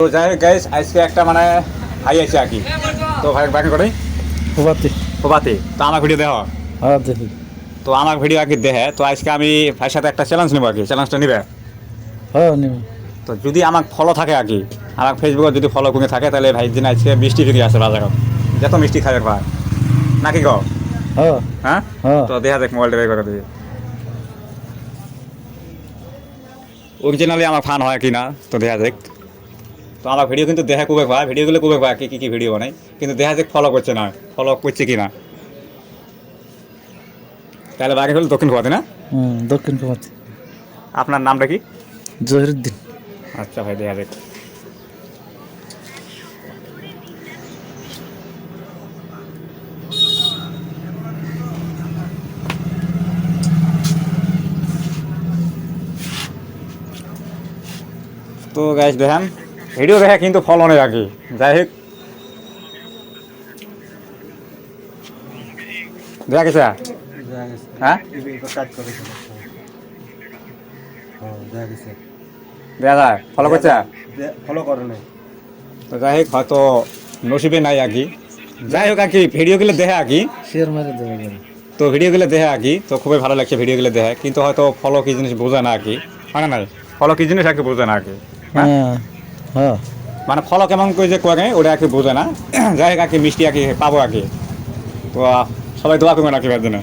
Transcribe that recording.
তো যাই হোক গাইস, আজকে একটা মানে ভাই আছে আর কি। তো ভাই বাকি করে প্রভাতে তো আমার ভিডিও দেওয়া। হ্যাঁ দেখি। তো আমার ভিডিও আর কি দেখে, তো আজকে আমি ভাইয়ের সাথে একটা চ্যালেঞ্জ নেবো আর কি। চ্যালেঞ্জটা নিবে? হ্যাঁ নিব। তো যদি আমার ফলো থাকে আর কি, আমার ফেসবুকে যদি ফলো করে থাকে, তাহলে ভাই দিন আজকে মিষ্টি কিনে আসে বাজার, যত মিষ্টি খাবে ভাই, নাকি গো? হ্যাঁ হ্যাঁ হ্যাঁ। তো দেখা দেখ মোবাইলটা বের করে দিবি, অরিজিনালি আমার ফান হয় কি না। তো দেখা দেখ। তো আমার ভিডিও কিন্তু দেখা খুবই ভাই, ভিডিওগুলো খুবই ভাই, কী কী ভিডিও বানাই, কিন্তু দেখা যাক ফলো করছে না, ফলো করছে কি না। তাহলে বাকি হলো দক্ষিণ গোয়াতে না? দক্ষিণ কুমার। আপনার নামটা কি? জহিরুদ্দিন। আচ্ছা ভাই, দেখা দেখ। তো গাইস দেখেন, ভিডিও দেখে কিন্তু ফলো নেই আর কি। যাই হোক, দেখা গেছে। হ্যাঁ দেখা যায় ফলো করছে। ফলো করে নাই। তো যাই হোক, হয়তো নসিবে নাই আর কি। যাই হোক আর কি, ভিডিওগুলো দেখে আর কি। শেয়ার মেরে দেবে। তো ভিডিওগুলো দেখে আর কি, তো খুবই ভালো লাগছে ভিডিওগুলো দেখে, কিন্তু হয়তো ফলো কী জিনিস বোঝে না আর কি। মানে নাই, ফলো কী জিনিস আর কি বোঝে না আর কি। হ্যাঁ হ্যাঁ। মানে ফলো কেমন করে যে করে ওটা আর কি বোঝে না। যাই হোক আর কি, মিষ্টি আর কি পাবো আর কি। তো সবাই দোয়া করবেন আর কি ভাই জন্য।